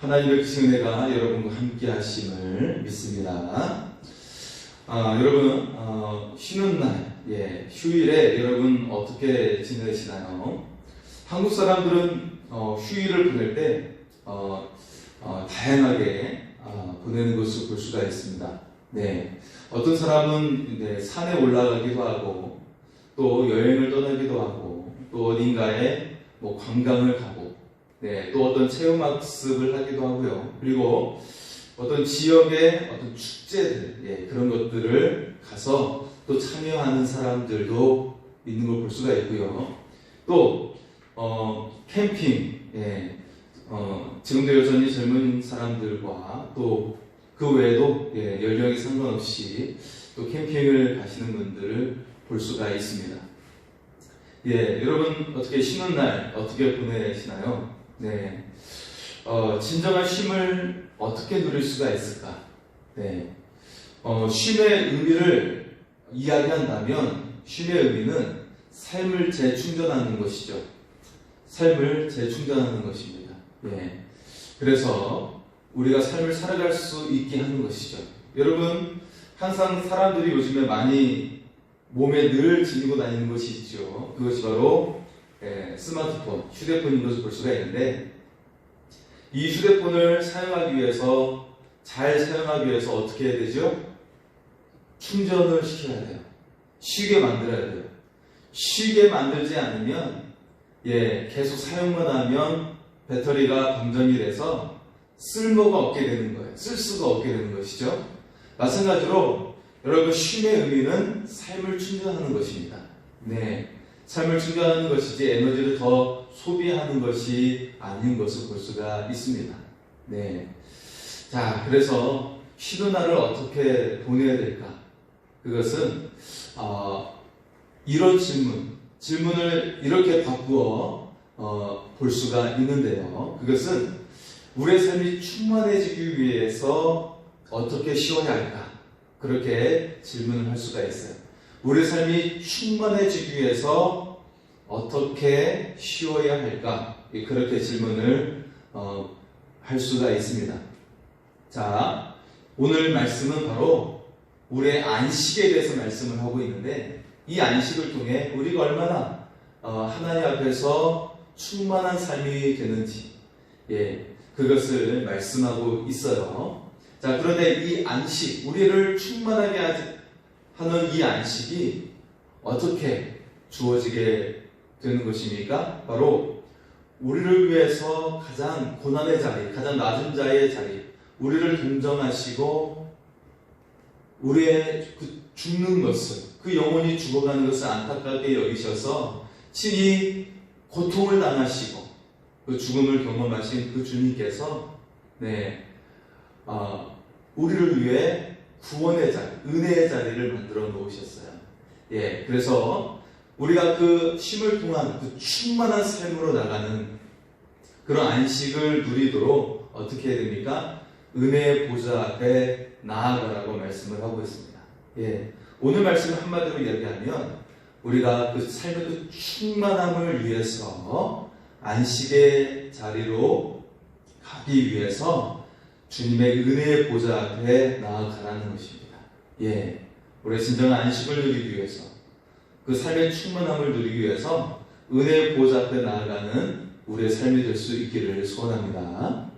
하나님의 그 은혜가 여러분과 함께 하심을 믿습니다. 여러분, 쉬는 날, 휴일에 여러분 어떻게 지내시나요? 한국 사람들은 휴일을 보낼 때 다양하게 보내는 것을 볼 수가 있습니다. 어떤 사람은 산에 올라가기도 하고, 또 여행을 떠나기도 하고, 또 어딘가에 관광을 가고, 또 어떤 체험학습을 하기도 하고요. 그리고 어떤 지역의 어떤 축제들, 그런 것들을 가서 또 참여하는 사람들도 있는 걸 볼 수가 있고요. 또 캠핑, 지금도 여전히 젊은 사람들과 또 그 외에도 연령에 상관없이 또 캠핑을 가시는 분들을 볼 수가 있습니다. 여러분 어떻게 쉬는 날 어떻게 보내시나요? 진정한 쉼을 어떻게 누릴 수가 있을까? 쉼의 의미를 이야기한다면 쉼의 의미는 삶을 재충전하는 것이죠. 삶을 재충전하는 것입니다. 그래서 우리가 삶을 살아갈 수 있게 하는 것이죠. 여러분, 항상 사람들이 요즘에 많이 몸에 늘 지니고 다니는 것이 있죠. 그것이 바로 스마트폰, 휴대폰인 것을 볼 수가 있는데, 이 휴대폰을 사용하기 위해서, 잘 사용하기 위해서 어떻게 해야 되죠? 충전을 시켜야 돼요. 쉬게 만들어야 돼요. 쉬게 만들지 않으면 계속 사용만 하면 배터리가 방전이 돼서 쓸모가 없게 되는 거예요. 쓸 수가 없게 되는 것이죠. 마찬가지로 여러분, 쉼의 의미는 삶을 충전하는 것입니다. 삶을 충전하는 것이지 에너지를 더 소비하는 것이 아닌 것을 볼 수가 있습니다. 자, 그래서 쉬는 날을 어떻게 보내야 될까? 그것은 이런 질문을 이렇게 바꾸어 볼 수가 있는데요. 그것은 우리의 삶이 충만해지기 위해서 어떻게 쉬어야 할까? 그렇게 질문을 할 수가 있어요. 우리의 삶이 충만해지기 위해서 어떻게 쉬어야 할까? 그렇게 질문을 할 수가 있습니다. 자, 오늘 말씀은 바로 우리의 안식에 대해서 말씀을 하고 있는데, 이 안식을 통해 우리가 얼마나 하나님 앞에서 충만한 삶이 되는지 그것을 말씀하고 있어요. 자, 그런데 이 안식, 우리를 충만하게 하는 이 안식이 어떻게 주어지게 되는 것입니까? 바로 우리를 위해서 가장 고난의 자리, 가장 낮은 자의 자리, 우리를 동정하시고 우리의 그 죽는 것을, 그 영혼이 죽어가는 것을 안타깝게 여기셔서 친히 고통을 당하시고 그 죽음을 경험하신 그 주님께서 우리를 위해 구원의 자리, 은혜의 자리를 만들어 놓으셨어요. 그래서 우리가 그 쉼을 통한 그 충만한 삶으로 나가는 그런 안식을 누리도록 어떻게 해야 됩니까? 은혜의 보좌 앞에 나아가라고 말씀을 하고 있습니다. 오늘 말씀을 한마디로 이야기하면 우리가 그 삶의 그 충만함을 위해서 안식의 자리로 가기 위해서 주님의 은혜의 보좌 앞에 나아가라는 것입니다. 우리의 진정한 안식을 누리기 위해서, 그 삶의 충만함을 누리기 위해서 은혜의 보좌 앞에 나아가는 우리의 삶이 될 수 있기를 소원합니다.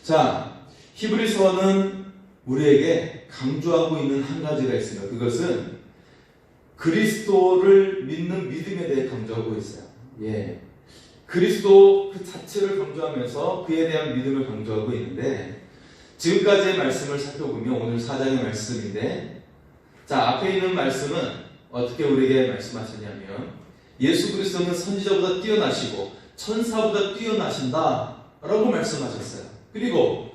자, 히브리서는 우리에게 강조하고 있는 한 가지가 있습니다. 그것은 그리스도를 믿는 믿음에 대해 강조하고 있어요. 그리스도 그 자체를 강조하면서 그에 대한 믿음을 강조하고 있는데, 지금까지의 말씀을 살펴보면 오늘 4장의 말씀인데, 자, 앞에 있는 말씀은 어떻게 우리에게 말씀하셨냐면 예수 그리스도는 선지자보다 뛰어나시고 천사보다 뛰어나신다 라고 말씀하셨어요. 그리고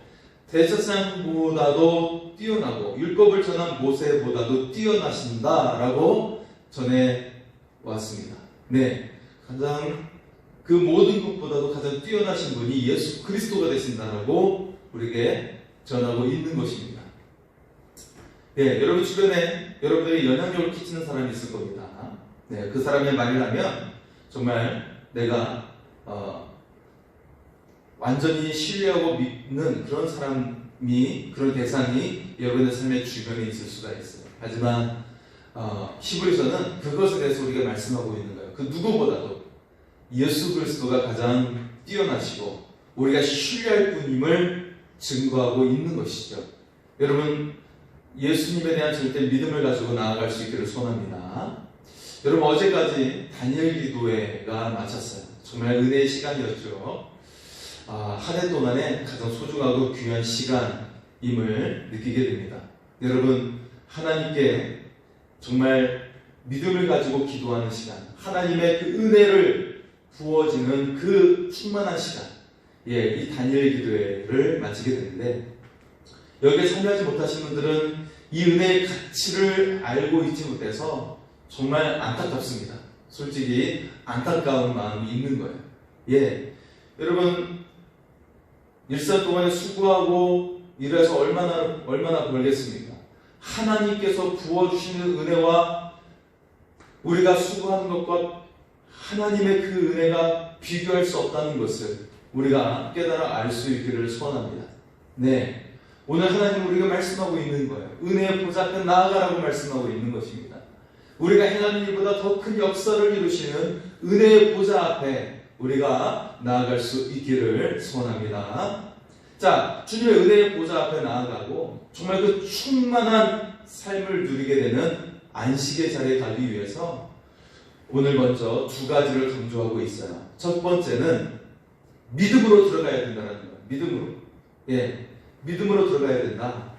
대제사장보다도 뛰어나고 율법을 전한 모세보다도 뛰어나신다 라고 전해왔습니다. 가장 그 모든 것보다도 가장 뛰어나신 분이 예수 그리스도가 되신다라고 우리에게 전하고 있는 것입니다. 여러분 주변에 여러분들이 영향력을 끼치는 사람이 있을 겁니다. 그 사람의 말을 하면 정말 내가 완전히 신뢰하고 믿는 그런 사람이, 그런 대상이 여러분의 삶의 주변에 있을 수가 있어요. 하지만 히브리서는 그것에 대해서 우리가 말씀하고 있는 거예요. 그 누구보다도 예수 그리스도가 가장 뛰어나시고 우리가 신뢰할 분임을 증거하고 있는 것이죠. 여러분, 예수님에 대한 절대 믿음을 가지고 나아갈 수 있기를 소원합니다. 여러분, 어제까지 다니엘 기도회가 마쳤어요. 정말 은혜의 시간이었죠. 한 해 동안에 가장 소중하고 귀한 시간임을 느끼게 됩니다. 여러분, 하나님께 정말 믿음을 가지고 기도하는 시간, 하나님의 그 은혜를 부어지는 그 충만한 시간, 이 다니엘 기도회를 마치게 되는데, 여기에 참여하지 못하신 분들은 이 은혜의 가치를 알고 있지 못해서 정말 안타깝습니다. 솔직히 안타까운 마음이 있는 거예요. 여러분, 일상 동안에 수고하고 일해서 얼마나 벌겠습니까? 하나님께서 부어주시는 은혜와 우리가 수고하는 것과 하나님의 그 은혜가 비교할 수 없다는 것을 우리가 깨달아 알 수 있기를 소원합니다. 오늘 하나님 우리가 말씀하고 있는 거예요. 은혜의 보좌 앞에 나아가라고 말씀하고 있는 것입니다. 우리가 행하는 일보다 더 큰 역사를 이루시는 은혜의 보좌 앞에 우리가 나아갈 수 있기를 소원합니다. 자, 주님의 은혜의 보좌 앞에 나아가고 정말 그 충만한 삶을 누리게 되는 안식의 자리에 가기 위해서 오늘 먼저 두 가지를 강조하고 있어요. 첫 번째는 믿음으로 들어가야 된다는 거예요. 믿음으로. 믿음으로 들어가야 된다.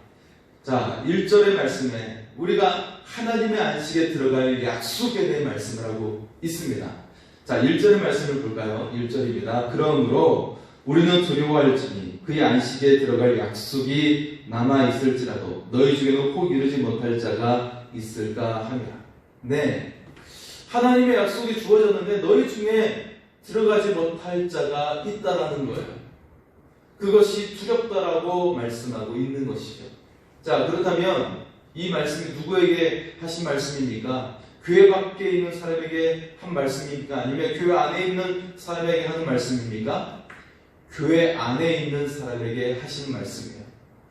자, 1절의 말씀에 우리가 하나님의 안식에 들어갈 약속에 대해 말씀을 하고 있습니다. 자, 1절의 말씀을 볼까요? 1절입니다. 그러므로 우리는 두려워할지니 그의 안식에 들어갈 약속이 남아있을지라도 너희 중에는 혹 이루지 못할 자가 있을까 함이라. 하나님의 약속이 주어졌는데 너희 중에 들어가지 못할 자가 있다라는 거예요. 그것이 두렵다라고 말씀하고 있는 것이죠. 자, 그렇다면 이 말씀이 누구에게 하신 말씀입니까? 교회 밖에 있는 사람에게 한 말씀입니까? 아니면 교회 안에 있는 사람에게 하는 말씀입니까? 교회 안에 있는 사람에게 하신 말씀이에요.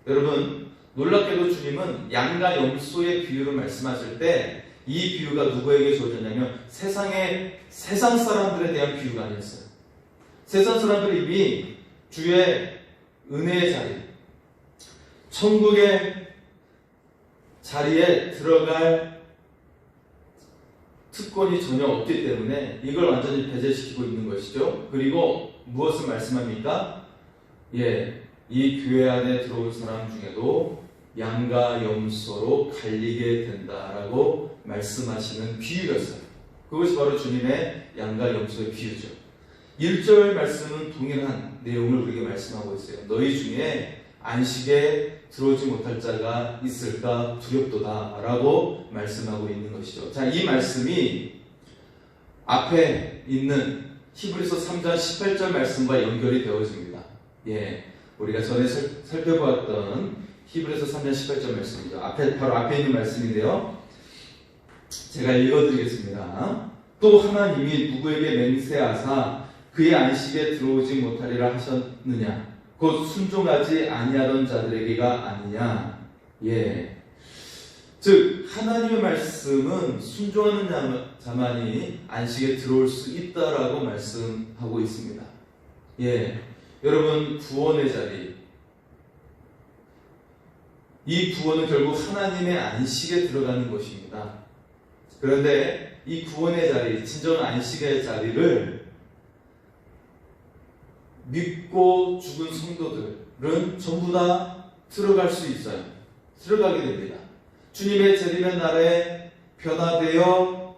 여러분, 놀랍게도 주님은 양과 염소의 비유를 말씀하실 때 이 비유가 누구에게 주어졌냐면 세상 사람들에 대한 비유가 아니었어요. 세상 사람들이 이미 주의 은혜의 자리, 천국의 자리에 들어갈 특권이 전혀 없기 때문에 이걸 완전히 배제시키고 있는 것이죠. 그리고 무엇을 말씀합니까? 이 교회 안에 들어올 사람 중에도 양과 염소로 갈리게 된다라고 말씀하시는 비유였어요. 그것이 바로 주님의 양과 염소의 비유죠. 1절 말씀은 동일한 내용을 우리에게 말씀하고 있어요. 너희 중에 안식에 들어오지 못할 자가 있을까 두렵도다 라고 말씀하고 있는 것이죠. 자, 이 말씀이 앞에 있는 히브리서 3장 18절 말씀과 연결이 되어집니다. 우리가 전에 살펴보았던 히브리서 3장 18절 말씀이죠. 바로 앞에 있는 말씀인데요. 제가 읽어드리겠습니다. 또 하나님이 누구에게 맹세하사 그의 안식에 들어오지 못하리라 하셨느냐? 곧 순종하지 아니하던 자들에게가 아니냐? 즉 하나님의 말씀은 순종하는 자만이 안식에 들어올 수 있다라고 말씀하고 있습니다. 여러분, 구원의 자리, 이 구원은 결국 하나님의 안식에 들어가는 것입니다. 그런데 이 구원의 자리, 진정 안식의 자리를 믿고 죽은 성도들은 전부 다 들어갈 수 있어요. 들어가게 됩니다. 주님의 재림의 날에 변화되어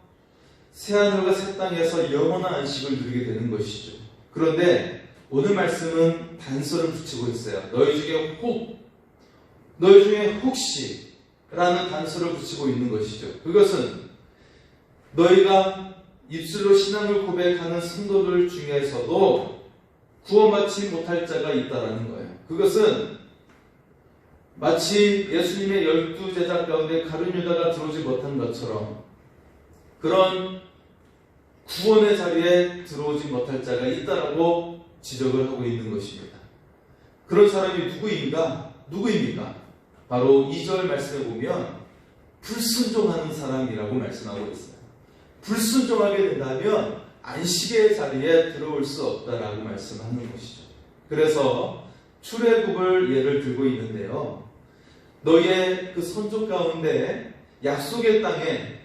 새하늘과 새 땅에서 영원한 안식을 누리게 되는 것이죠. 그런데 오늘 말씀은 단서를 붙이고 있어요. 너희 중에 혹시 라는 단서를 붙이고 있는 것이죠. 그것은 너희가 입술로 신앙을 고백하는 성도들 중에서도 구원받지 못할 자가 있다라는 거예요. 그것은 마치 예수님의 12제자 가운데 가룟 유다가 들어오지 못한 것처럼 그런 구원의 자리에 들어오지 못할 자가 있다라고 지적을 하고 있는 것입니다. 그런 사람이 누구입니까? 바로 2절 말씀에 보면 불순종하는 사람이라고 말씀하고 있어요. 불순종하게 된다면 안식의 자리에 들어올 수 없다라고 말씀하는 것이죠. 그래서 출애굽을 예를 들고 있는데요. 너희의 그 선족 가운데 약속의 땅에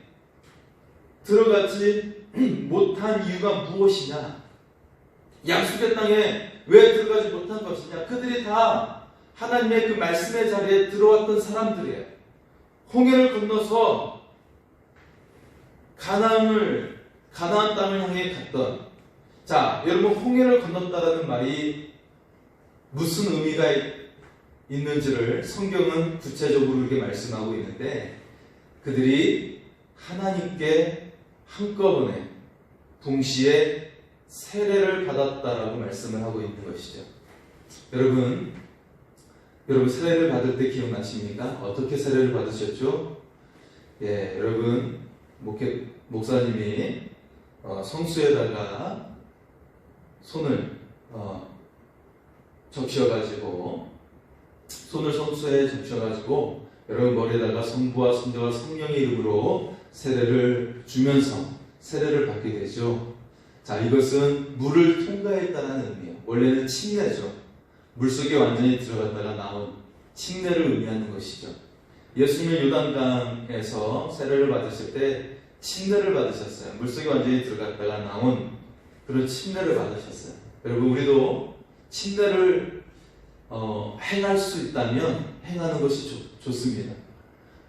들어가지 못한 이유가 무엇이냐? 약속의 땅에 왜 들어가지 못한 것이냐? 그들이 다 하나님의 그 말씀의 자리에 들어왔던 사람들이에요. 홍해를 건너서 가나안 땅을 향해 갔던, 자, 여러분, 홍해를 건넜다라는 말이 무슨 의미가 있는지를 성경은 구체적으로 이렇게 말씀하고 있는데, 그들이 하나님께 한꺼번에 동시에 세례를 받았다라고 말씀을 하고 있는 것이죠. 여러분 세례를 받을 때 기억나십니까? 어떻게 세례를 받으셨죠? 예, 여러분, 목사님이 성수에다가 손을 적셔가지고, 손을 성수에 적셔가지고 여러분 머리에다가 성부와 성자와 성령의 이름으로 세례를 주면서 세례를 받게 되죠. 자, 이것은 물을 통과했다는 의미예요. 원래는 침례죠. 물속에 완전히 들어갔다가 나온 침례를 의미하는 것이죠. 예수님은 요단강에서 세례를 받으실 때 침례를 받으셨어요. 물속에 완전히 들어갔다가 나온 그런 침례를 받으셨어요. 여러분, 우리도 침례를 행할 수 있다면 행하는 것이 좋습니다.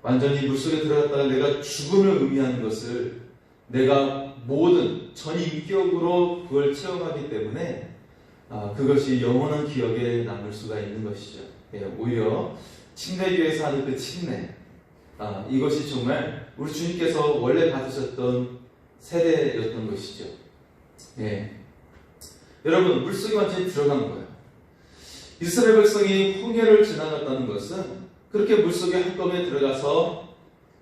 완전히 물속에 들어갔다가 내가 죽음을 의미하는 것을 내가 모든 전인격으로 그걸 체험하기 때문에 그것이 영원한 기억에 남을 수가 있는 것이죠. 예, 오히려 침례교에서 하는 그 침례, 이것이 정말 우리 주님께서 원래 받으셨던 세례였던 것이죠. 예. 여러분, 물속에 완전히 들어간 거예요. 이스라엘 백성이 홍해를 지나갔다는 것은 그렇게 물속에 한꺼번에 들어가서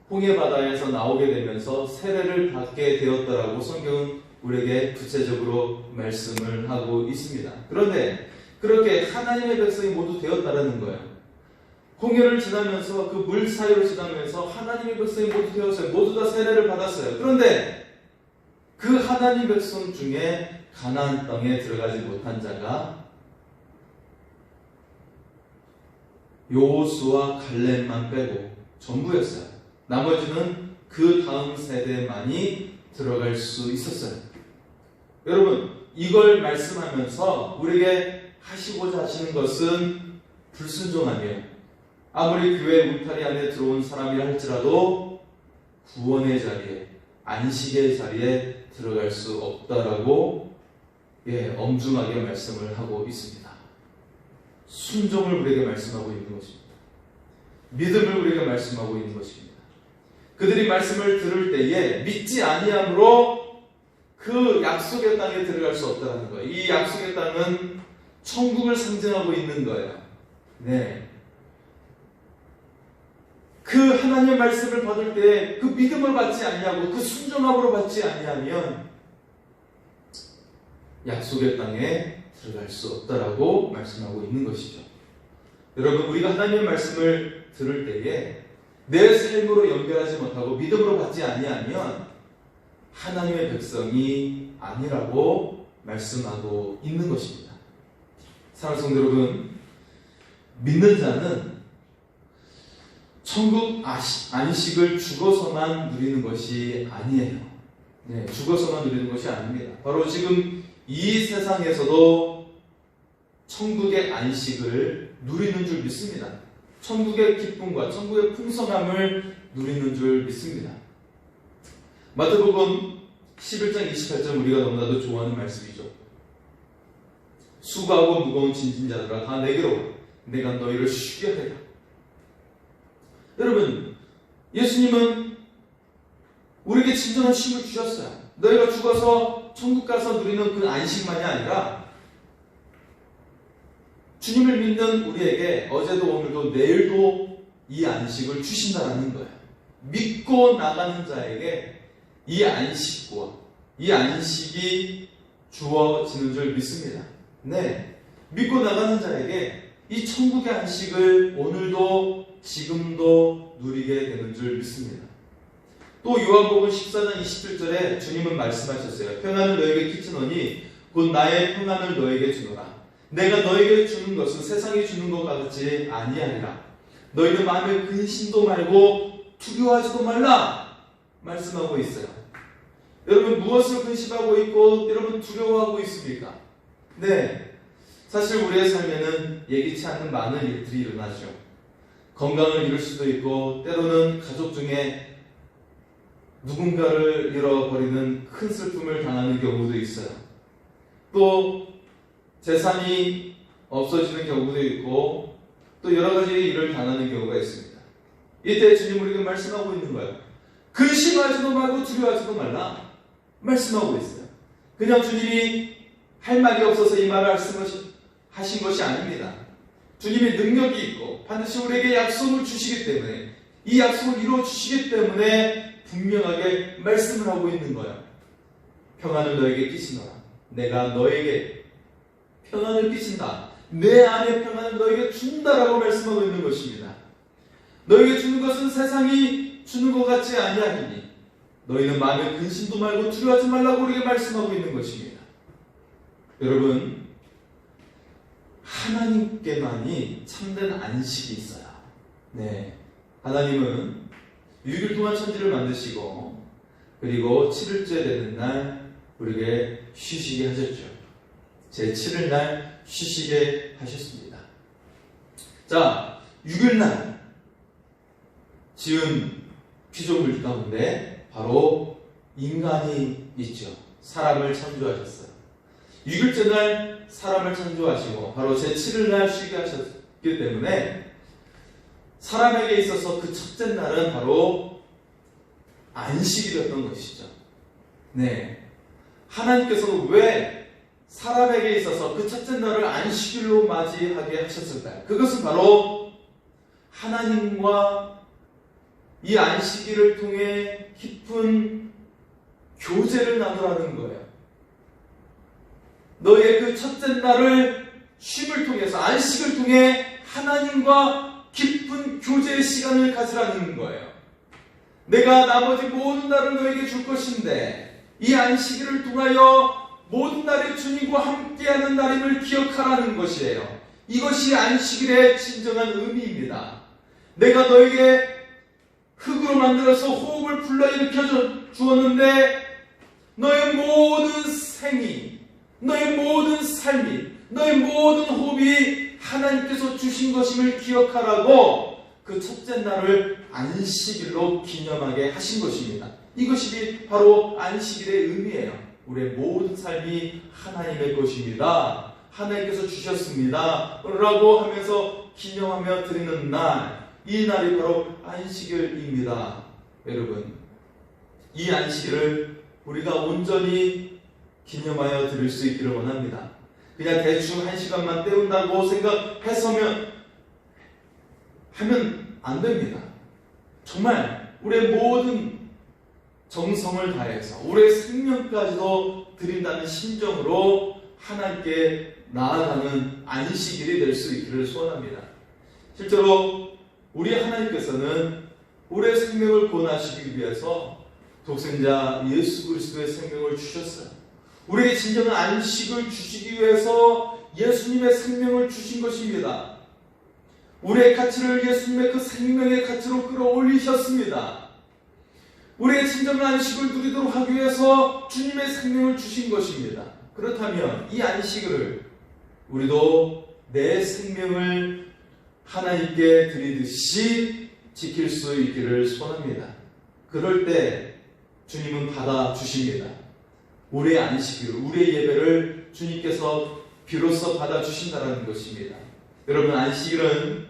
홍해 바다에서 나오게 되면서 세례를 받게 되었다라고 성경은 우리에게 구체적으로 말씀을 하고 있습니다. 그런데 그렇게 하나님의 백성이 모두 되었다라는 거예요. 홍해를 지나면서 그 물 사이로 지나면서 하나님의 백성이 모두 되었어요. 모두 다 세례를 받았어요. 그런데 그 하나님 백성 중에 가나안 땅에 들어가지 못한 자가 여호수아 갈렙만 빼고 전부였어요. 나머지는 그 다음 세대만이 들어갈 수 있었어요. 여러분, 이걸 말씀하면서 우리에게 하시고자 하시는 것은 불순종하며 아무리 교회 울타리 안에 들어온 사람이라 할지라도 구원의 자리에, 안식의 자리에 들어갈 수 없다라고 엄중하게 말씀을 하고 있습니다. 순종을 우리에게 말씀하고 있는 것입니다. 믿음을 우리에게 말씀하고 있는 것입니다. 그들이 말씀을 들을 때에 믿지 아니함으로 그 약속의 땅에 들어갈 수 없다는 거예요. 이 약속의 땅은 천국을 상징하고 있는 거예요. 네. 그 하나님의 말씀을 받을 때 그 믿음을 받지 아니하고 그 순종함으로 받지 아니하면 약속의 땅에 들어갈 수 없다라고 말씀하고 있는 것이죠. 여러분, 우리가 하나님의 말씀을 들을 때에 내 삶으로 연결하지 못하고 믿음으로 받지 아니하면 하나님의 백성이 아니라고 말씀하고 있는 것입니다. 사랑하는 성도 여러분, 믿는 자는 천국 안식을 죽어서만 누리는 것이 아니에요. 네, 죽어서만 누리는 것이 아닙니다. 바로 지금 이 세상에서도 천국의 안식을 누리는 줄 믿습니다. 천국의 기쁨과 천국의 풍성함을 누리는 줄 믿습니다. 마태복음 11장 28절, 우리가 너무나도 좋아하는 말씀이죠. 수고하고 무거운 짐진 자들아 다 내게로 내가 너희를 쉬게 하리라. 여러분, 예수님은 우리에게 진정한 쉼을 주셨어요. 너희가 죽어서 천국 가서 누리는 그 안식만이 아니라 주님을 믿는 우리에게 어제도 오늘도 내일도 이 안식을 주신다는 거예요. 믿고 나가는 자에게 이 안식과 이 안식이 주어지는 줄 믿습니다. 네, 믿고 나가는 자에게 이 천국의 안식을 오늘도 지금도 누리게 되는 줄 믿습니다. 또 요한복음 14장 27절에 주님은 말씀하셨어요. 평안을 너에게 끼치노니 곧 나의 평안을 너에게 주노라. 내가 너에게 주는 것은 세상이 주는 것 같지 아니하리라. 너희는 마음에 근심도 말고 두려워하지도 말라 말씀하고 있어요. 여러분 무엇을 근심하고 있고 여러분 두려워하고 있습니까? 네, 사실 우리의 삶에는 예기치 않는 많은 일들이 일어나죠. 건강을 잃을 수도 있고 때로는 가족 중에 누군가를 잃어버리는 큰 슬픔을 당하는 경우도 있어요. 또 재산이 없어지는 경우도 있고 또 여러 가지 일을 당하는 경우가 있습니다. 이때 주님 우리에게 말씀하고 있는 거예요. 근심하지도 말고 두려워하지도 말라 말씀하고 있어요. 그냥 주님이 할 말이 없어서 이 말을 하신 것이 아닙니다. 주님이 능력이 있고 반드시 우리에게 약속을 주시기 때문에 이 약속을 이루어 주시기 때문에 분명하게 말씀을 하고 있는 거예요. 평안을 너에게 끼치노라. 내가 너에게 평안을 끼친다. 내 안에 평안을 너에게 준다라고 말씀하고 있는 것입니다. 너에게 주는 것은 세상이 주는 것 같지 아니하리니 너희는 마음에 근심도 말고 두려워하지 말라고 우리에게 말씀하고 있는 것입니다. 여러분, 하나님께만이 참된 안식이 있어요. 네, 하나님은 6일 동안 천지를 만드시고 그리고 7일째 되는 날 우리에게 쉬시게 하셨죠. 제 7일 날 쉬시게 하셨습니다. 자, 6일 날 지은 피조물 가운데 바로 인간이 있죠. 사람을 창조하셨어요. 6일째 날 사람을 창조하시고 바로 제 7일 날 쉬게 하셨기 때문에 사람에게 있어서 그 첫째 날은 바로 안식일이었던 것이죠. 네, 하나님께서는 왜 사람에게 있어서 그 첫째 날을 안식일로 맞이하게 하셨을까요? 그것은 바로 하나님과 이 안식일을 통해 깊은 교제를 나누라는 거예요. 너의 그 첫째 날을 쉼을 통해서 안식을 통해 하나님과 깊은 교제의 시간을 가지라는 거예요. 내가 나머지 모든 날을 너에게 줄 것인데 이 안식일을 통하여 모든 날에 주님과 함께하는 날임을 기억하라는 것이에요. 이것이 안식일의 진정한 의미입니다. 내가 너에게 흙으로 만들어서 호흡을 불러일으켜 주었는데 너의 모든 생이, 너의 모든 삶이, 너의 모든 호흡이 하나님께서 주신 것임을 기억하라고 그 첫째 날을 안식일로 기념하게 하신 것입니다. 이것이 바로 안식일의 의미예요. 우리의 모든 삶이 하나님의 것입니다. 하나님께서 주셨습니다. 라고 하면서 기념하며 드리는 날, 이 날이 바로 안식일입니다. 여러분, 이 안식일을 우리가 온전히 기념하여 드릴 수 있기를 원합니다. 그냥 대충 1시간만 때운다고 생각해서면 하면 안 됩니다. 정말 우리의 모든 정성을 다해서 우리의 생명까지도 드린다는 심정으로 하나님께 나아가는 안식일이 될 수 있기를 소원합니다. 실제로 우리 하나님께서는 우리의 생명을 구원하시기 위해서 독생자 예수 그리스도의 생명을 주셨어요. 우리에게 진정한 안식을 주시기 위해서 예수님의 생명을 주신 것입니다. 우리의 가치를 예수님의 그 생명의 가치로 끌어올리셨습니다. 우리의 진정한 안식을 누리도록 하기 위해서 주님의 생명을 주신 것입니다. 그렇다면 이 안식을 우리도 내 생명을 하나님께 드리듯이 지킬 수 있기를 소원합니다. 그럴 때 주님은 받아주십니다. 우리의 안식을, 우리의 예배를 주님께서 비로소 받아주신다는 것입니다. 여러분, 안식일은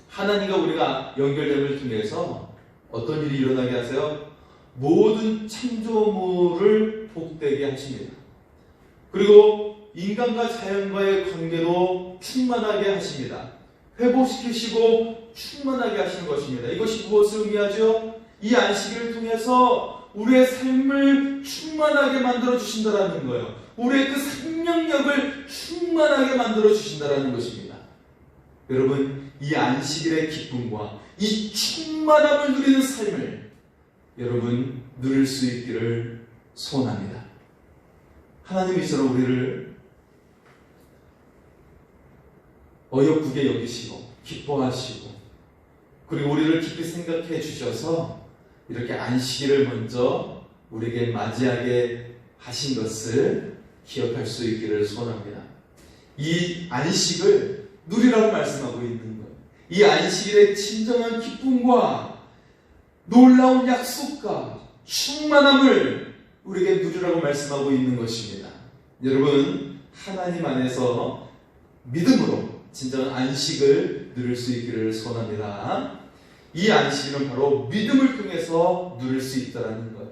하나님과 우리가 연결됨을 통해서 어떤 일이 일어나게 하세요? 모든 창조물을 복되게 하십니다. 그리고 인간과 자연과의 관계도 충만하게 하십니다. 회복시키시고 충만하게 하시는 것입니다. 이것이 무엇을 의미하죠? 이 안식일을 통해서 우리의 삶을 충만하게 만들어 주신다는 거예요. 우리의 그 생명력을 충만하게 만들어 주신다는 것입니다. 여러분, 이 안식일의 기쁨과 이 충만함을 누리는 삶을 여러분 누릴 수 있기를 소원합니다. 하나님이 이처럼 우리를 어여쁘게 여기시고 기뻐하시고 그리고 우리를 깊이 생각해 주셔서 이렇게 안식일을 먼저 우리에게 맞이하게 하신 것을 기억할 수 있기를 소원합니다. 이 안식을 누리라고 말씀하고 있는 거예요. 이 안식일의 진정한 기쁨과 놀라운 약속과 충만함을 우리에게 누리라고 말씀하고 있는 것입니다. 여러분, 하나님 안에서 믿음으로 진정한 안식을 누릴 수 있기를 소원합니다. 이 안식일은 바로 믿음을 통해서 누릴 수 있다는 거예요.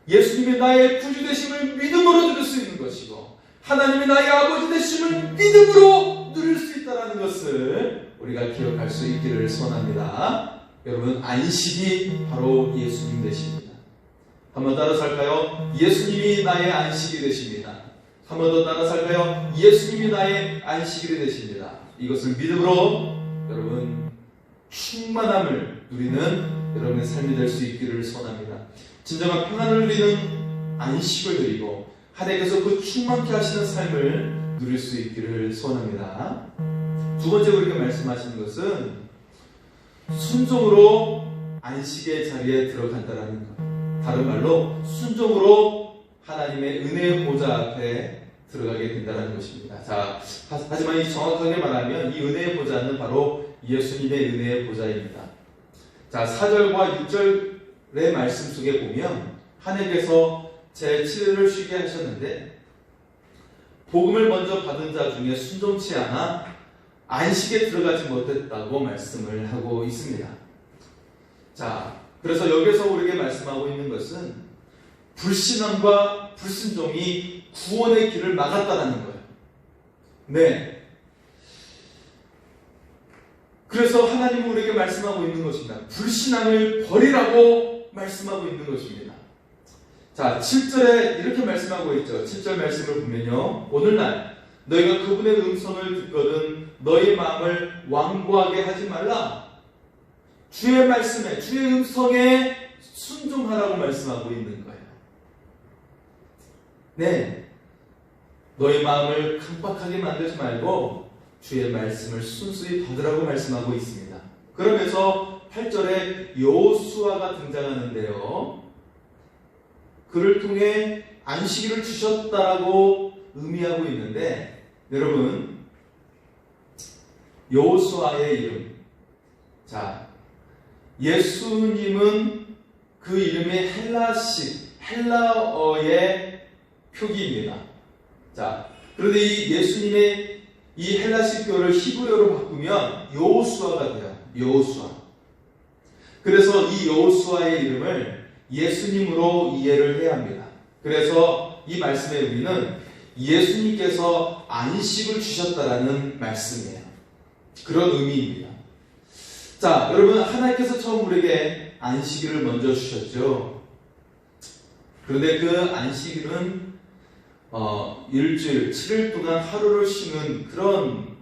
예수님이 나의 구주 되심을 믿음으로 누릴 수 있는 것이고 하나님이 나의 아버지 되심을 믿음으로 누릴 수 있다는 것을 우리가 기억할 수 있기를 소원합니다. 여러분, 안식이 바로 예수님 되십니다. 한번 따라서 할까요? 예수님이 나의 안식이 되십니다. 한 번 더 따라서 할까요? 예수님이 나의 안식이 되십니다. 이것을 믿음으로 여러분 충만함을 누리는 여러분의 삶이 될 수 있기를 소원합니다. 진정한 평안을 누리는 안식을 누리고 하나님께서 그 충만케 하시는 삶을 누릴 수 있기를 소원합니다. 두 번째로 우리가 말씀하시는 것은 순종으로 안식의 자리에 들어간다는 것. 다른 말로 순종으로 하나님의 은혜의 보좌 앞에 들어가게 된다는 것입니다. 자, 하지만 이 정확하게 말하면 이 은혜의 보좌는 바로 예수님의 은혜의 보좌입니다. 자, 4절과 6절의 말씀 속에 보면 하나님께서 제7일을 쉬게 하셨는데 복음을 먼저 받은 자 중에 순종치 않아 안식에 들어가지 못했다고 말씀을 하고 있습니다. 자, 그래서 여기서 우리에게 말씀하고 있는 것은 불신앙과 불순종이 구원의 길을 막았다는 거예요. 네. 그래서 하나님은 우리에게 말씀하고 있는 것입니다. 불신앙을 버리라고 말씀하고 있는 것입니다. 자, 7절에 이렇게 말씀하고 있죠. 7절 말씀을 보면요. 오늘날 너희가 그분의 음성을 듣거든 너희 마음을 완고하게 하지 말라. 주의 말씀에, 주의 음성에 순종하라고 말씀하고 있는 거예요. 네. 너희 마음을 깜빡하게 만들지 말고 주의 말씀을 순수히 받으라고 말씀하고 있습니다. 그러면서 8절에 여호수아가 등장하는데요. 그를 통해 안식일을 주셨다라고 의미하고 있는데 여러분, 여호수아의 이름. 자, 예수님은 그 이름이 헬라어의 표기입니다. 자, 그런데 이 예수님의 이 헬라식 표를 히브리어로 바꾸면 여호수아가 돼요. 여호수아. 그래서 이 여호수아의 이름을 예수님으로 이해를 해야 합니다. 그래서 이 말씀의 의미는 예수님께서 안식을 주셨다라는 말씀이에요. 그런 의미입니다. 자, 여러분, 하나님께서 처음 우리에게 안식일을 먼저 주셨죠. 그런데 그 안식일은 일주일, 7일 동안 하루를 쉬는 그런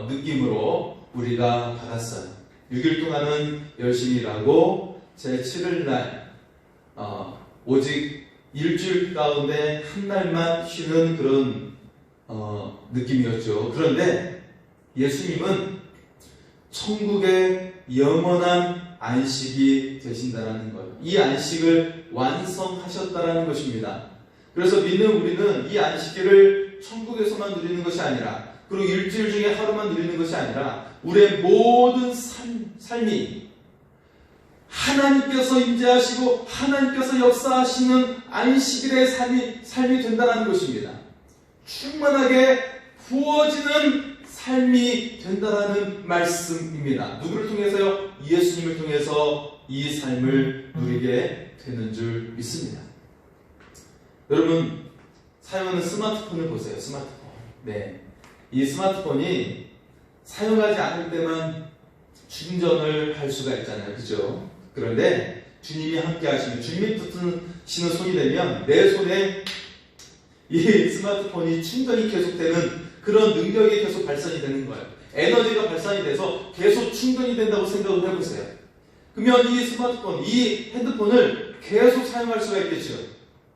느낌으로 우리가 받았어요. 6일 동안은 열심히 일하고 제7일 날 오직 일주일 가운데 한 날만 쉬는 그런 느낌이었죠. 그런데 예수님은 천국의 영원한 안식이 되신다는 거예요. 이 안식을 완성하셨다는 것입니다. 그래서 믿는 우리는 이 안식일을 천국에서만 누리는 것이 아니라 그리고 일주일 중에 하루만 누리는 것이 아니라 우리의 모든 삶이 하나님께서 임재하시고 하나님께서 역사하시는 안식일의 삶이 된다는 것입니다. 충만하게 부어지는 삶이 된다는 말씀입니다. 누구를 통해서요? 예수님을 통해서 이 삶을 누리게 되는 줄 믿습니다. 여러분, 사용하는 스마트폰을 보세요. 스마트폰. 네. 이 스마트폰이 사용하지 않을 때만 충전을 할 수가 있잖아요. 그죠? 그런데 주님이 함께 하시면, 주님이 붙드시는 손이 되면 내 손에 이 스마트폰이 충전이 계속되는 그런 능력이 계속 발산이 되는 거예요. 에너지가 발산이 돼서 계속 충전이 된다고 생각을 해보세요. 그러면 이 스마트폰, 이 핸드폰을 계속 사용할 수가 있겠죠.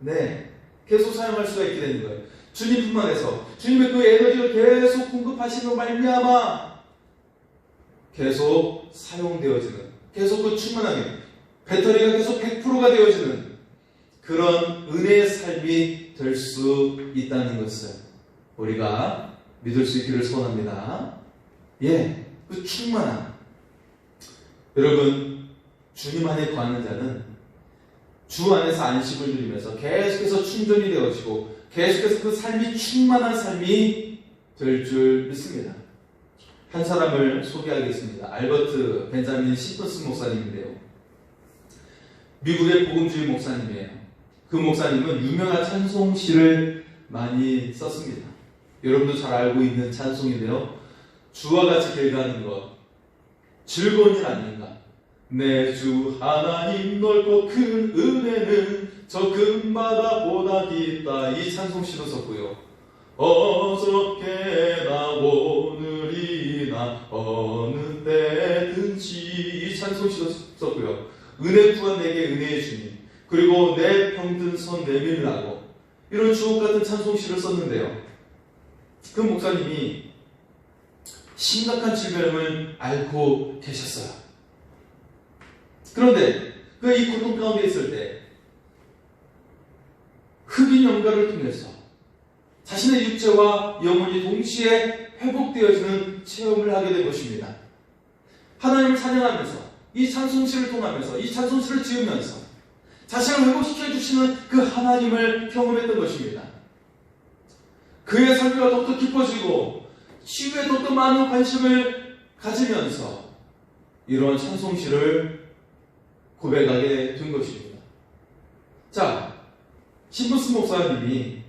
네, 계속 사용할 수가 있게 되는 거예요. 주님뿐만 해서 주님의 그 에너지를 계속 공급하시는 말미암아 계속 사용되어지는, 계속 그 충만하게 배터리가 계속 100%가 되어지는 그런 은혜의 삶이 될 수 있다는 것을 우리가 믿을 수 있기를 소원합니다. 예, 그 충만함. 여러분, 주님 안에 거하는 자는 주 안에서 안식을 누리면서 계속해서 충전이 되어지고 계속해서 그 삶이 충만한 삶이 될 줄 믿습니다. 한 사람을 소개하겠습니다. 알버트 벤자민 시퍼스 목사님인데요. 미국의 복음주의 목사님이에요. 그 목사님은 유명한 찬송시를 많이 썼습니다. 여러분도 잘 알고 있는 찬송인데요. 주와 같이 길 가는 것 즐거운 일 아닌가. 내 주 하나님 넓고 큰 은혜는 저 큰 바다보다 깊다. 이 찬송시도 썼고요. 어저께나 오늘이나 어느 때든지 이 찬송시도 썼고요. 은혜 구한 내게 은혜의 주님, 그리고 내 병든 손 내밀라고, 이런 주옥 같은 찬송시를 썼는데요. 그 목사님이 심각한 질병을 앓고 계셨어요. 그런데 그 이 고통 가운데 있을 때 흑인 연가를 통해서 자신의 육체와 영혼이 동시에 회복되어지는 체험을 하게 된 것입니다. 하나님을 찬양하면서 이 찬송시를 통하면서 이 찬송시를 지으면서 자신을 회복시켜 주시는 그 하나님을 경험했던 것입니다. 그의 삶이 더욱더 깊어지고 치유에 더욱더 많은 관심을 가지면서 이러한 찬송시를 고백하게 된 것입니다. 자, 시퍼스 목사님이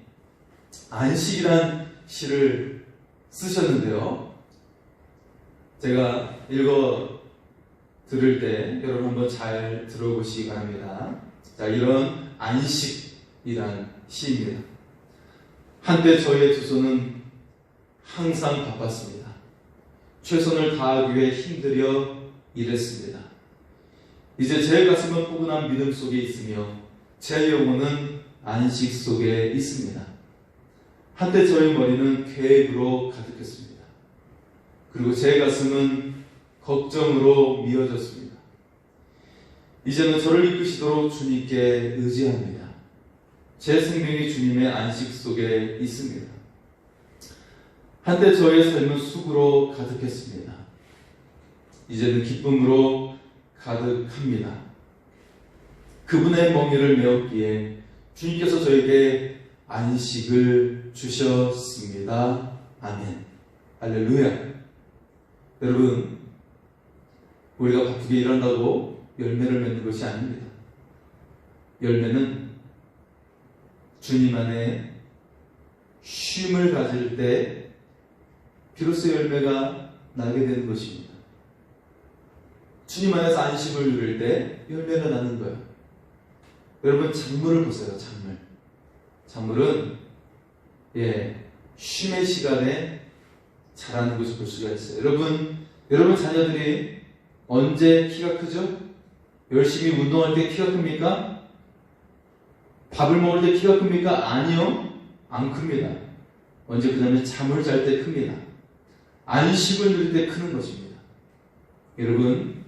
안식이란 시를 쓰셨는데요. 제가 읽어 들을 때 여러분 한번 잘 들어보시기 바랍니다. 자, 이런 안식이란 시입니다. 한때 저의 두 손은 항상 바빴습니다. 최선을 다하기 위해 힘들여 일했습니다. 이제 제 가슴은 포근한 믿음 속에 있으며 제 영혼은 안식 속에 있습니다. 한때 저의 머리는 계획으로 가득했습니다. 그리고 제 가슴은 걱정으로 미어졌습니다. 이제는 저를 이끄시도록 주님께 의지합니다. 제 생명이 주님의 안식 속에 있습니다. 한때 저의 삶은 수고로 가득했습니다. 이제는 기쁨으로 가득합니다. 그분의 멍에를 메었기에 주님께서 저에게 안식을 주셨습니다. 아멘. 할렐루야. 여러분, 우리가 바쁘게 일한다고 열매를 맺는 것이 아닙니다. 열매는 주님 안에 쉼을 가질 때 비로소 열매가 나게 되는 것입니다. 주님 안에서 안식을 누릴 때 열매가 나는 거예요. 여러분, 작물을 보세요. 작물은 쉼의 시간에 자라는 것을 볼 수가 있어요. 여러분 자녀들이 언제 키가 크죠? 열심히 운동할 때 키가 큽니까? 밥을 먹을 때 키가 큽니까? 아니요, 안 큽니다. 언제 그다음에 잠을 잘 때 큽니다. 안식을 누릴 때 크는 것입니다. 여러분,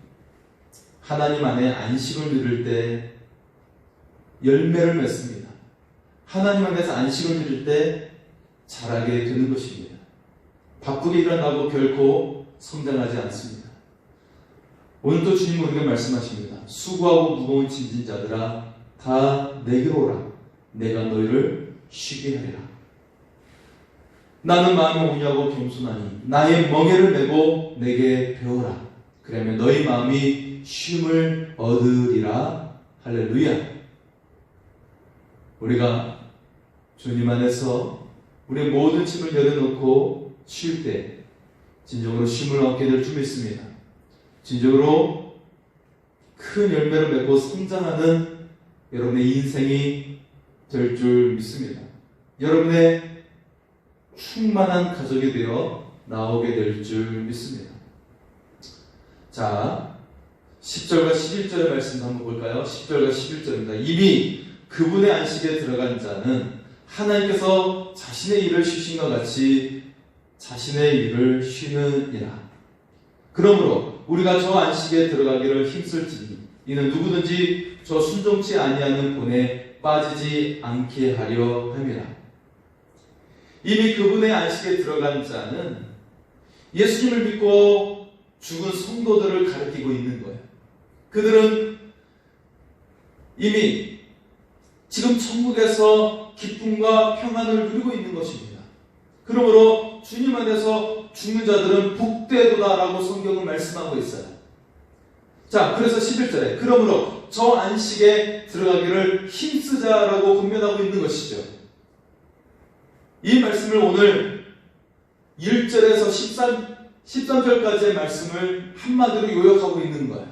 하나님 안에 안식을 누릴 때 열매를 맺습니다. 하나님 안에서 안식을 누릴 때 자라게 되는 것입니다. 바쁘게 일한다고 결코 성장하지 않습니다. 오늘도 주님은 우리에게 말씀하십니다. 수고하고 무거운 짐진 자들아 다 내게로 오라. 내가 너희를 쉬게 하리라. 나는 마음이 온유하고 겸손하니 나의 멍에를 메고 내게 배우라. 그러면 너희 마음이 쉼을 얻으리라. 할렐루야. 우리가 주님 안에서 우리의 모든 짐을 내려놓고 쉴 때 진정으로 쉼을 얻게 될 줄 믿습니다. 진정으로 큰 열매를 맺고 성장하는 여러분의 인생이 될 줄 믿습니다. 여러분의 충만한 가족이 되어 나오게 될 줄 믿습니다. 자, 10절과 11절의 말씀 한번 볼까요? 10절과 11절입니다. 이미 그분의 안식에 들어간 자는 하나님께서 자신의 일을 쉬신 것 같이 자신의 일을 쉬느니라. 그러므로 우리가 저 안식에 들어가기를 힘쓸지니 이는 누구든지 저 순종치 아니하는 본에 빠지지 않게 하려 함이라. 이미 그분의 안식에 들어간 자는 예수님을 믿고 죽은 성도들을 가리키고 있는 거예요. 그들은 이미 지금 천국에서 기쁨과 평안을 누리고 있는 것입니다. 그러므로 주님 안에서 죽는 자들은 복되도다라고 성경은 말씀하고 있어요. 자, 그래서 11절에 그러므로 저 안식에 들어가기를 힘쓰자라고 권면하고 있는 것이죠. 이 말씀을 오늘 1절에서 13절까지의 말씀을 한마디로 요약하고 있는 거예요.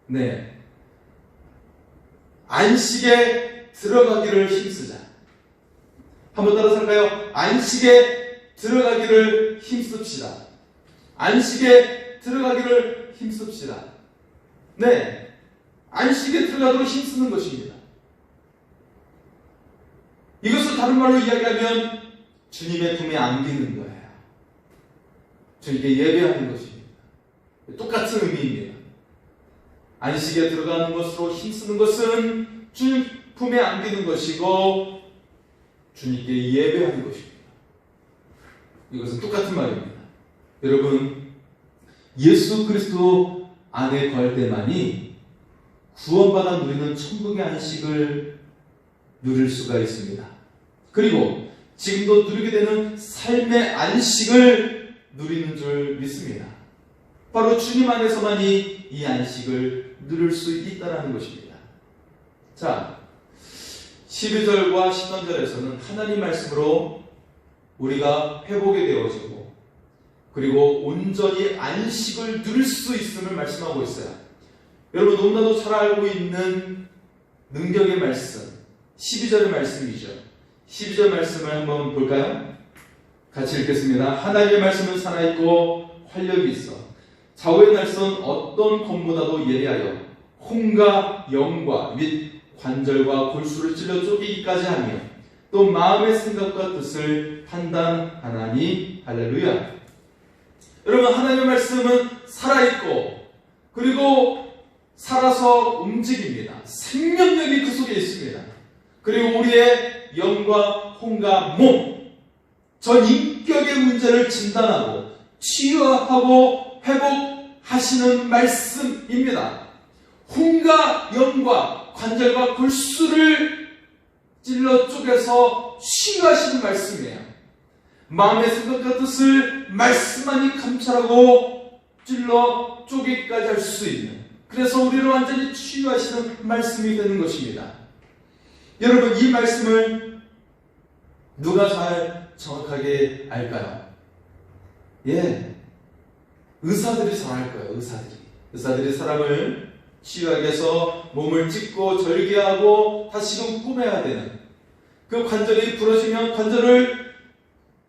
네. 안식에 들어가기를 힘쓰자. 한번 따라서 할까요? 안식에 들어가기를 힘씁시다. 안식에 들어가기를 힘씁시다. 네. 안식에 들어가도록 힘쓰는 것입니다. 이것을 다른 말로 이야기하면 주님의 품에 안기는 거예요. 주님께 예배하는 것입니다. 똑같은 의미입니다. 안식에 들어가는 것으로 힘쓰는 것은 주님 품에 안기는 것이고 주님께 예배하는 것입니다. 이것은 똑같은 말입니다. 여러분, 예수 그리스도 안에 거할 때만이 구원받아 누리는 천국의 안식을 누릴 수가 있습니다. 그리고 지금도 누리게 되는 삶의 안식을 누리는 줄 믿습니다. 바로 주님 안에서만이 이 안식을 누릴 수 있다는 것입니다. 자, 12절과 13절에서는 하나님 말씀으로 우리가 회복이 되어지고 그리고 온전히 안식을 누릴 수 있음을 말씀하고 있어요. 여러분 너무나도 잘 알고 있는 능력의 말씀 12절의 말씀이죠. 12절 말씀을 한번 볼까요? 같이 읽겠습니다. 하나님의 말씀은 살아있고 활력이 있어 좌우의 날선 어떤 검보다도 예리하여 혼과 영과 및 관절과 골수를 찔러 쪼개기까지 하며 또 마음의 생각과 뜻을 판단하나니 할렐루야. 여러분 하나님의 말씀은 살아있고 그리고 살아서 움직입니다. 생명력이 그 속에 있습니다. 그리고 우리의 영과 혼과 몸, 전 인격의 문제를 진단하고 치유하고 회복하시는 말씀입니다. 혼과 영과 관절과 골수를 찔러 쪼개서 치유하시는 말씀이에요. 마음의 생각과 뜻을 말씀만이 감찰하고 찔러 쪼개기까지 할 수 있는, 그래서 우리를 완전히 치유하시는 말씀이 되는 것입니다. 여러분 이 말씀을 누가 잘 정확하게 알까요? 예, 의사들이 잘 알 거예요. 의사들이 사람을 치유하기 위해서 몸을 찢고 절개하고 다시금 꾸며야 되는, 그 관절이 부러지면 관절을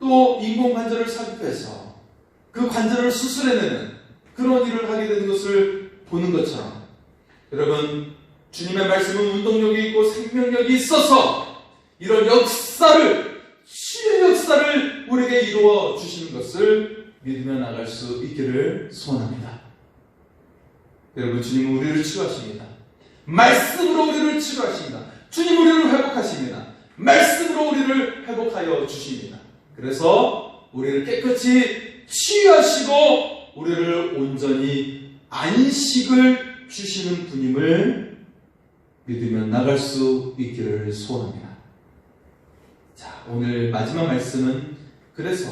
또 인공관절을 삽입해서 그 관절을 수술해내는 그런 일을 하게 되는 것을 보는 것처럼, 여러분 주님의 말씀은 운동력이 있고 생명력이 있어서 이런 역사를, 치유의 역사를 우리에게 이루어 주시는 것을 믿으며 나갈 수 있기를 소원합니다. 여러분 주님은 우리를 치유하십니다. 말씀으로 우리를 치유하십니다. 주님 우리를 회복하십니다. 말씀으로 우리를 회복하여 주십니다. 그래서 우리를 깨끗이 치유하시고 우리를 온전히 안식을 주시는 분임을 믿으며 나갈 수 있기를 소원합니다. 자, 오늘 마지막 말씀은 그래서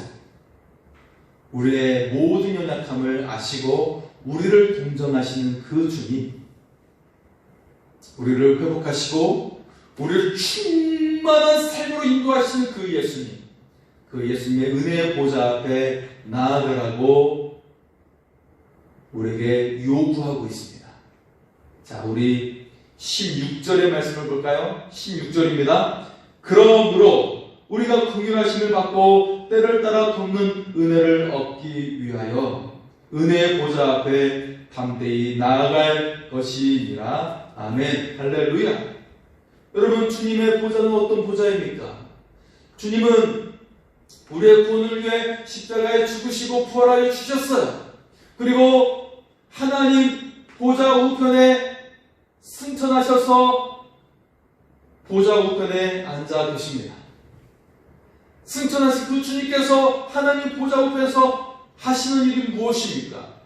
우리의 모든 연약함을 아시고 우리를 동정하시는 그 주님, 우리를 회복하시고 우리를 충만한 삶으로 인도하시는 그 예수님, 그 예수님의 은혜의 보좌 앞에 나아가라고 우리에게 요구하고 있습니다. 자, 우리 16절의 말씀을 볼까요? 16절입니다. 그러므로 우리가 긍휼하심을 받고 때를 따라 돕는 은혜를 얻기 위하여 은혜의 보좌 앞에 담대히 나아갈 것이니라. 아멘. 할렐루야. 여러분, 주님의 보좌는 어떤 보좌입니까? 주님은 우리의 구원을 위해 십자가에 죽으시고 부활하여 주셨어요. 그리고 하나님 보좌 우편에 승천하셔서 보좌 우편에 앉아 계십니다. 승천하신 그 주님께서 하나님 보좌 우편에서 하시는 일이 무엇입니까?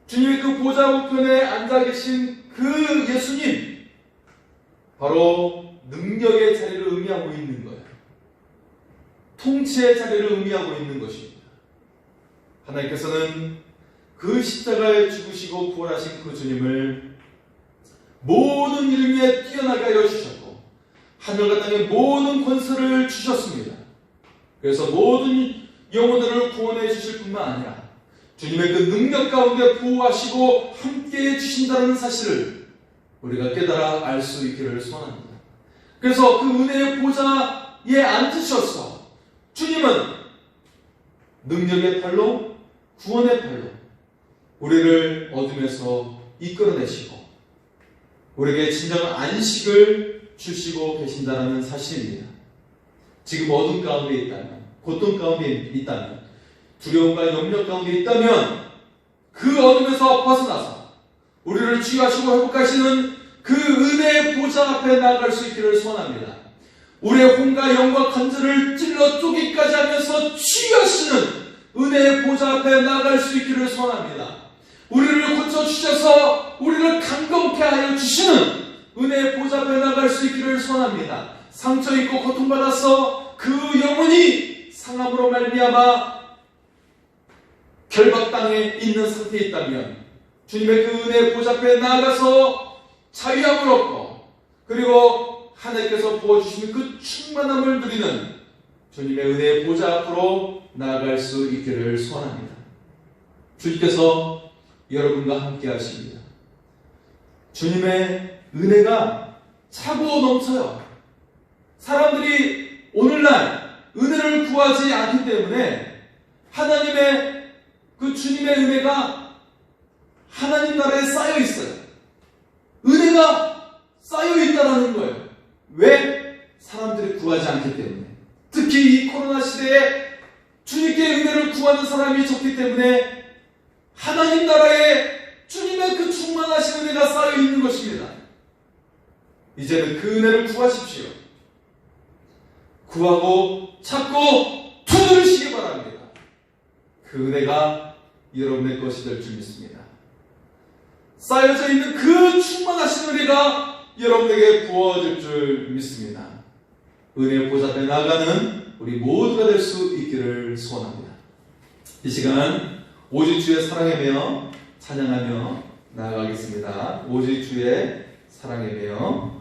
주님의 그 보좌 우편에 앉아 계신 그 예수님, 바로 능력의 자리를 의미하고 있는 거예요. 통치의 자리를 의미하고 있는 것입니다. 하나님께서는 그 십자가에 죽으시고 부활하신 그 주님을 모든 일 위에 뛰어나게 하여 주셨고 하늘과 땅의 모든 권세를 주셨습니다. 그래서 모든 영혼들을 구원해 주실 뿐만 아니라 주님의 그 능력 가운데 보호하시고 함께해 주신다는 사실을 우리가 깨달아 알 수 있기를 소원합니다. 그래서 그 은혜의 보좌에 앉으셔서 주님은 능력의 팔로, 구원의 팔로 우리를 어둠에서 이끌어내시고 우리에게 진정한 안식을 주시고 계신다는 사실입니다. 지금 어둠 가운데 있다면, 고통 가운데 있다면, 두려움과 염려 가운데 있다면 그 어둠에서 벗어나서 우리를 치유하시고 회복하시는 그 은혜의 보좌 앞에 나아갈 수 있기를 소원합니다. 우리의 혼과 영과 관절을 찔러 쪼개기까지 하면서 치유하시는 은혜의 보좌 앞에 나아갈 수 있기를 소원합니다. 우리를 고쳐주셔서 우리를 강건케 하여 주시는 은혜의 보좌 앞에 나아갈 수 있기를 소원합니다. 상처 입고 고통받아서 그 영혼이 상함으로 말미암아 결박 땅에 있는 상태에 있다면 주님의 그 은혜의 보좌 앞에 나아가서 자유함을 얻고 그리고 하나님께서 부어주시는 그 충만함을 누리는 주님의 은혜의 보좌 앞으로 나아갈 수 있기를 소원합니다. 주님께서 여러분과 함께 하십니다. 주님의 은혜가 차고 넘쳐요. 사람들이 오늘날 은혜를 구하지 않기 때문에 하나님의 그 주님의 은혜가 하나님 나라에 쌓여 있어요. 은혜가 쌓여 있다라는 거예요. 왜? 사람들이 구하지 않기 때문에. 특히 이 코로나 시대에 주님께 은혜를 구하는 사람이 적기 때문에 하나님 나라에 주님의 그 충만하신 은혜가 쌓여 있는 것입니다. 이제는 그 은혜를 구하십시오. 구하고 찾고 두드리시기 바랍니다. 그 은혜가 여러분의 것이 될 줄 믿습니다. 쌓여져 있는 그 충만하신 은혜가 여러분에게 부어질 줄 믿습니다. 은혜의 보좌 앞에 나아가는 우리 모두가 될 수 있기를 소원합니다. 이 시간 오직 주의 사랑에 매여 찬양하며 나아가겠습니다. 오직 주의 사랑에 매여